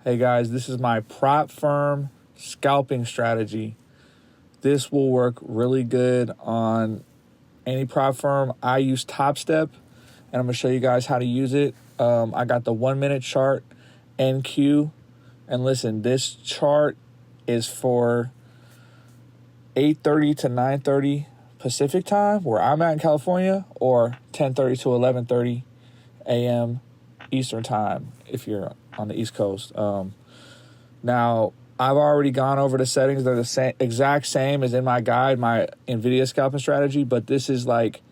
Hey guys, this is my prop firm scalping strategy. This will work really good on any prop firm. I use Topstep, and I'm going to show you guys how to use it. I got the 1 minute chart NQ, and listen, this chart is for 8:30 to 9:30 Pacific time, where I'm at in California, or 10:30 to 11:30 a.m. Eastern time if you're on the East Coast. Now, I've already gone over the settings. They're the exact same as in my guide, my NVIDIA scalping strategy, but this is like,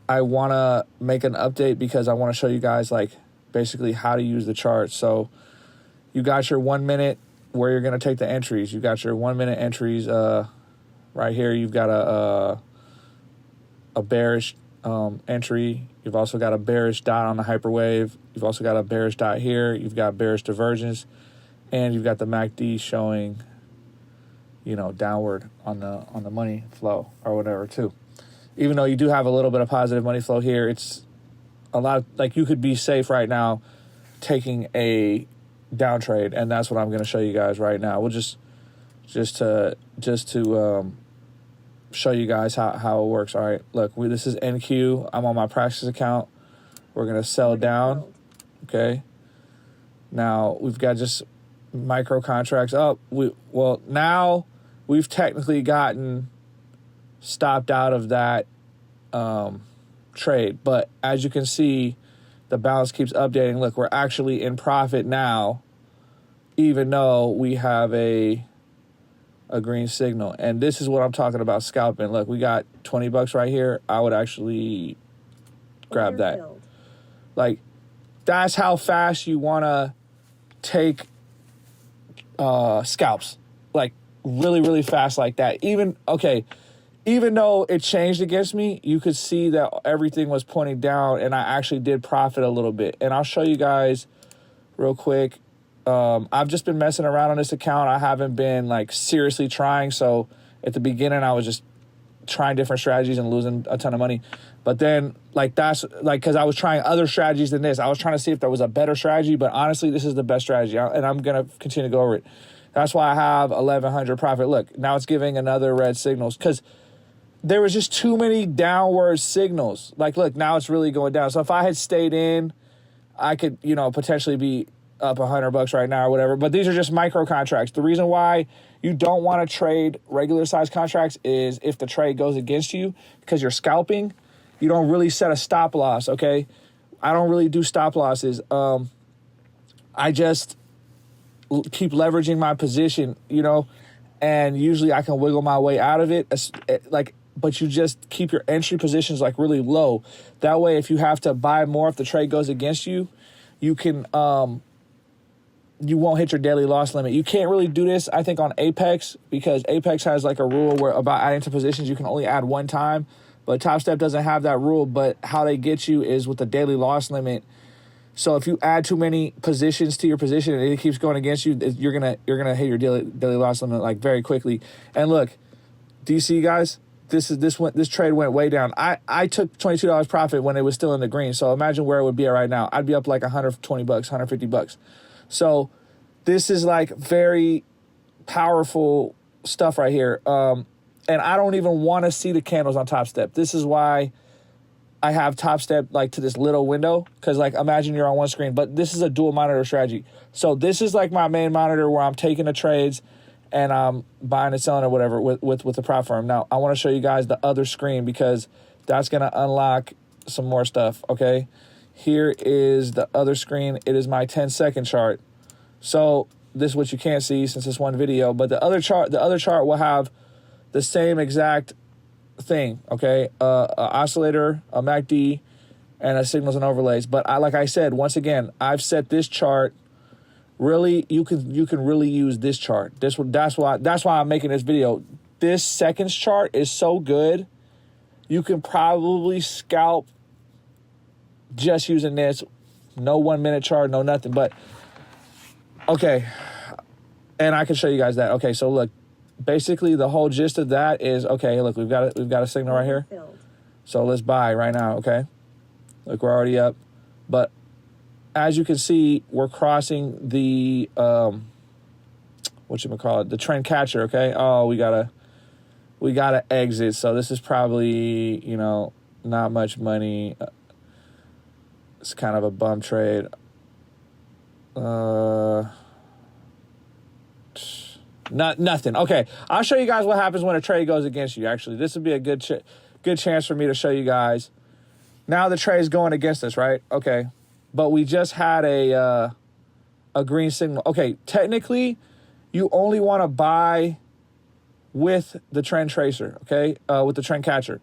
I want to make an update because I want to show you guys like basically how to use the chart. So you got your 1 minute where you're going to take the entries. You got your 1 minute entries right here. You've got a bearish entry. You've also got a bearish dot on the Hyperwave. You've also got a bearish dot here. You've got bearish divergence, and you've got the MACD showing, you know, downward on the money flow or whatever too. Even though you do have a little bit of positive money flow here, it's a lot like you could be safe right now taking a down trade, and that's what I'm going to show you guys right now. We'll just to show you guys how it works. All right, look, this is NQ. I'm on my practice account. We're going to sell down, okay? Now, we've got just micro contracts up. Now we've technically gotten stopped out of that trade. But as you can see, the balance keeps updating. Look, we're actually in profit now, even though we have a green signal. And this is what I'm talking about scalping. Look, we got 20 bucks right here. I would actually grab that. Like, that's how fast you want to take scalps. Like, really, really fast like that. Even though it changed against me, you could see that everything was pointing down, and I actually did profit a little bit. And I'll show you guys real quick. I've just been messing around on this account. I haven't been like seriously trying. So at the beginning, I was just trying different strategies and losing a ton of money. But then like that's like, cause I was trying other strategies than this. I was trying to see if there was a better strategy, but honestly, this is the best strategy. And I'm going to continue to go over it. That's why I have 1,100 profit. Look, now it's giving another red signals because there was just too many downward signals. Like, look, now it's really going down. So if I had stayed in, I could, you know, potentially be up 100 bucks right now or whatever. But these are just micro contracts. The reason why you don't want to trade regular size contracts is if the trade goes against you because you're scalping, you don't really set a stop loss, okay? I don't really do stop losses. I just keep leveraging my position, you know, and usually I can wiggle my way out of it. But you just keep your entry positions like really low. That way, if you have to buy more, if the trade goes against you, you can, you won't hit your daily loss limit. You can't really do this, I think, on Apex because Apex has like a rule where about adding to positions, you can only add one time. But Topstep doesn't have that rule. But how they get you is with the daily loss limit. So if you add too many positions to your position and it keeps going against you, you're gonna hit your daily loss limit like very quickly. And look, do you see, guys? This trade went way down. I took $22 profit when it was still in the green. So imagine where it would be at right now. I'd be up like 120 bucks, 150 bucks. So this is like very powerful stuff right here. And I don't even want to see the candles on Topstep. This is why I have Topstep like to this little window. Because like imagine you're on one screen, but this is a dual monitor strategy. So this is like my main monitor where I'm taking the trades and I'm buying and selling or whatever with the prop firm. Now, I want to show you guys the other screen because that's going to unlock some more stuff, okay? Here is the other screen. It is my 10-second chart. So this is what you can't see since it's one video, but the other chart will have the same exact thing, okay? A oscillator, a MACD, and a signals and overlays. But like I said, once again, I've set this chart. Really, you can really use this chart. That's why I'm making this video. This seconds chart is so good. You can probably scalp just using this. No 1 minute chart, no nothing. But okay, and I can show you guys that. Okay, so look, basically the whole gist of that is okay. Look, we've got a signal right here. So let's buy right now. Okay, look, we're already up, but as you can see, we're crossing the, whatchamacallit, the trend catcher, okay? Oh, we gotta exit. So this is probably, you know, not much money. It's kind of a bum trade. Nothing. Okay, I'll show you guys what happens when a trade goes against you. Actually, this would be a good chance for me to show you guys. Now the trade is going against us, right? Okay, but we just had a green signal. Okay, technically, you only want to buy with the trend tracer, okay, with the trend catcher.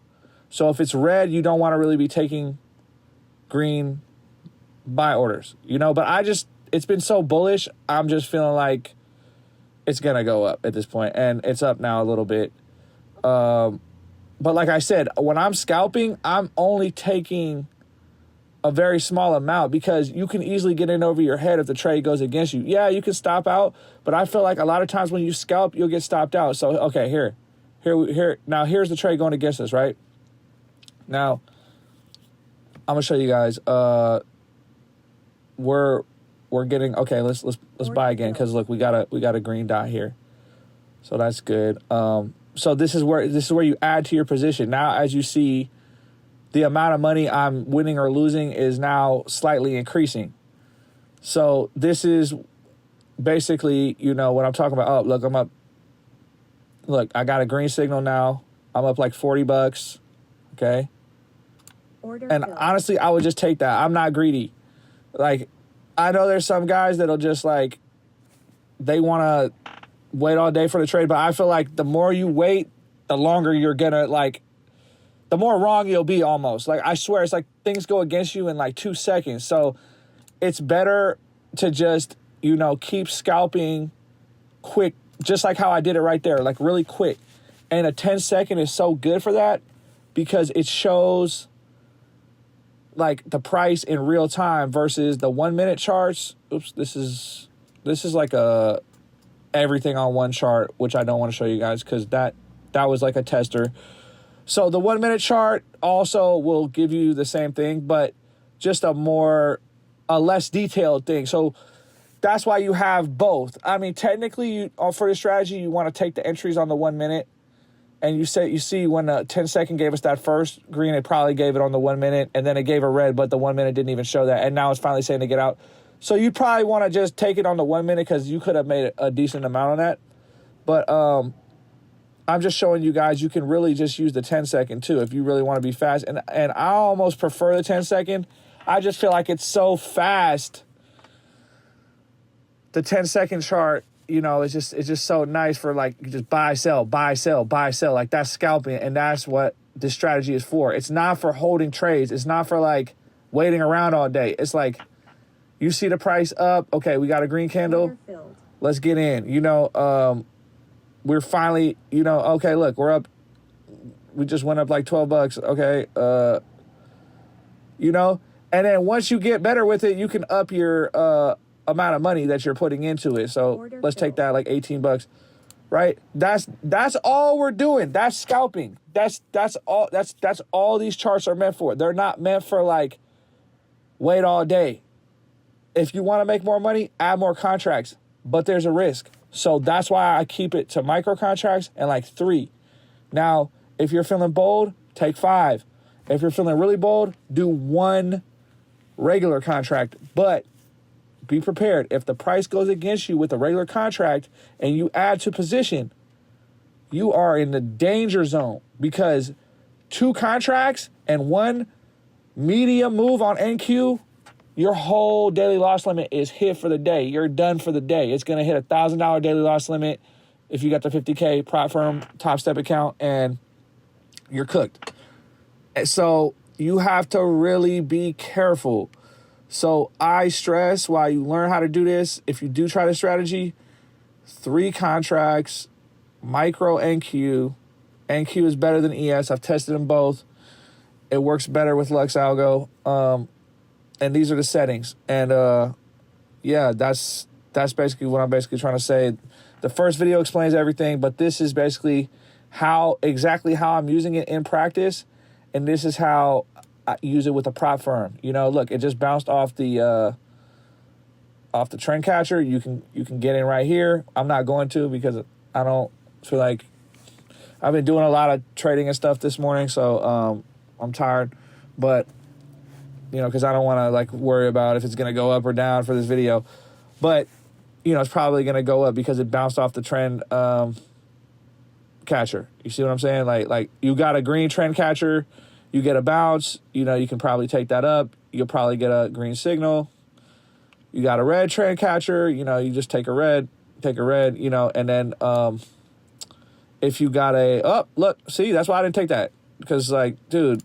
So if it's red, you don't want to really be taking green buy orders, you know. But it's been so bullish, I'm just feeling like it's going to go up at this point, and it's up now a little bit. But like I said, when I'm scalping, I'm only taking a very small amount because you can easily get in over your head if the trade goes against you. Yeah, you can stop out, but I feel like a lot of times when you scalp, you'll get stopped out. So, okay, here. Now, here's the trade going against us, right? Now, I'm going to show you guys. We're getting, okay, let's buy again because look, we got a green dot here. So that's good. So this is where you add to your position. Now, as you see, the amount of money I'm winning or losing is now slightly increasing. So this is basically, you know, what I'm talking about. Oh, look, I'm up. Look, I got a green signal now. I'm up like $40. Okay. And honestly, I would just take that. I'm not greedy. Like, I know there's some guys that'll just like, they want to wait all day for the trade, but I feel like the more you wait, the longer you're gonna like, the more wrong you'll be almost. Like, I swear, it's like things go against you in like 2 seconds. So it's better to just, you know, keep scalping quick, just like how I did it right there, like really quick. And a 10-second is so good for that because it shows like the price in real time versus the 1 minute charts. Oops, this is like a everything on one chart, which I don't want to show you guys because that was like a tester. So the 1 minute chart also will give you the same thing, but just a less detailed thing. So that's why you have both. I mean, technically, for the strategy, you want to take the entries on the 1 minute, and you see when the 10-second gave us that first green, it probably gave it on the 1 minute, and then it gave a red, but the 1 minute didn't even show that, and now it's finally saying to get out. So you probably want to just take it on the 1 minute because you could have made a decent amount on that. But I'm just showing you guys you can really just use the 10-second too if you really want to be fast. And I almost prefer the 10-second. I just feel like it's so fast. The 10-second chart, you know, it's just so nice for like you just buy, sell, buy, sell, buy, sell. Like that's scalping, and that's what this strategy is for. It's not for holding trades. It's not for like waiting around all day. It's like you see the price up. Okay, we got a green candle. Let's get in. You know, we're finally, you know, okay, look, we're up. We just went up like $12. Okay, you know, and then once you get better with it, you can up your amount of money that you're putting into it. So let's take that like $18, right? That's all we're doing. That's scalping. That's all these charts are meant for. They're not meant for like wait all day. If you want to make more money, add more contracts, but there's a risk. So that's why I keep it to micro contracts and like 3. Now, if you're feeling bold, take 5. If you're feeling really bold, do 1 regular contract, but be prepared. If the price goes against you with a regular contract and you add to position, you are in the danger zone because 2 contracts and 1 medium move on NQ, your whole daily loss limit is hit for the day. You're done for the day. It's going to hit a $1,000 daily loss limit if you got the 50K prop firm Topstep account, and you're cooked. So you have to really be careful. So I stress while you learn how to do this, if you do try the strategy, 3 contracts, micro NQ. NQ is better than ES. I've tested them both. It works better with LuxAlgo. And these are the settings. And yeah, that's basically what I'm basically trying to say. The first video explains everything, but this is basically exactly how I'm using it in practice. And this is how I use it with a prop firm. You know, look, it just bounced off the off the trend catcher, you can get in right here. I'm not going to because I don't feel like I've been doing a lot of trading and stuff this morning, so I'm tired. But because I don't want to like worry about if it's going to go up or down for this video. But it's probably going to go up because it bounced off the trend catcher. You see what I'm saying? Like you got a green trend catcher, you get a bounce, you can probably take that up. You'll probably get a green signal. You got a red trend catcher, you just take a red, and then if you got look, see, that's why I didn't take that. Because like, dude,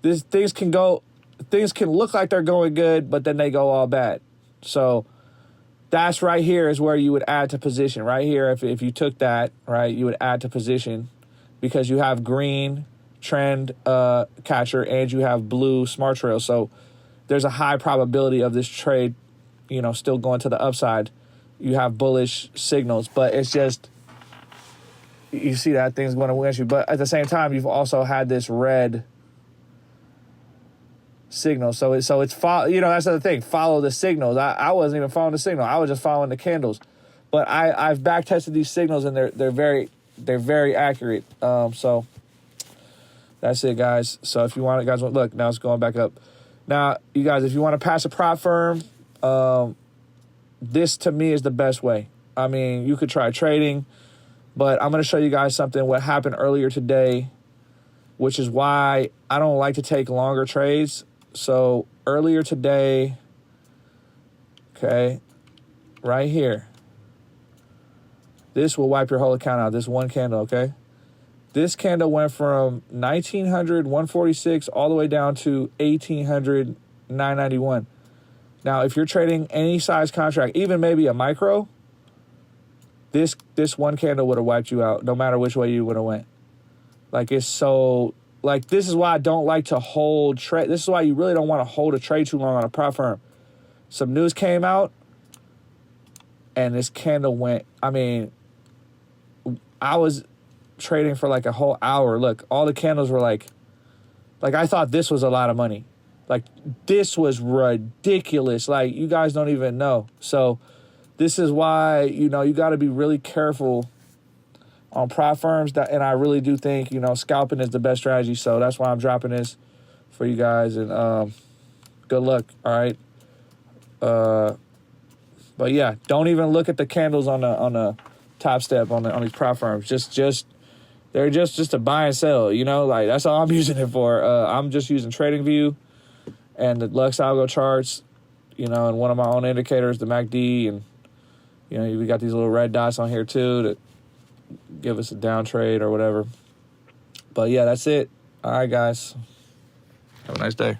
things can look like they're going good, but then they go all bad. So that's right here is where you would add to position. Right here, if you took that, right, you would add to position because you have green trend catcher and you have blue smart trail. So there's a high probability of this trade, still going to the upside. You have bullish signals, but it's just, you see that thing's going to against you. But at the same time, you've also had this red signal. So it's that's the other thing. Follow the signals. I wasn't even following the signal. I was just following the candles. But I've back tested these signals and they're very accurate. So that's it, guys. So if you want it, guys, look, now it's going back up. Now, you guys, if you want to pass a prop firm, this to me is the best way. I mean, you could try trading, but I'm going to show you guys something what happened earlier today, which is why I don't like to take longer trades. So earlier today, okay, right here, this will wipe your whole account out, this one candle, okay? This candle went from 1,900, 146 all the way down to 1,800, 991. Now, if you're trading any size contract, even maybe a micro, this one candle would have wiped you out no matter which way you would have went. Like, it's so, like, this is why I don't like to hold trade. This is why you really don't want to hold a trade too long on a prop firm. Some news came out, and this candle went, I mean, I was trading for like a whole hour. Look, all the candles were like I thought this was a lot of money. Like, this was ridiculous. Like, you guys don't even know. So this is why, you got to be really careful on prop firms. And I really do think, scalping is the best strategy. So that's why I'm dropping this for you guys. And good luck, all right? But yeah, don't even look at the candles on the Topstep on these prop firms. They're just a buy and sell, like that's all I'm using it for. I'm just using TradingView and the Lux Algo charts, and one of my own indicators, the MACD, and we got these little red dots on here too that give us a down trade or whatever. But yeah, that's it. All right, guys. Have a nice day.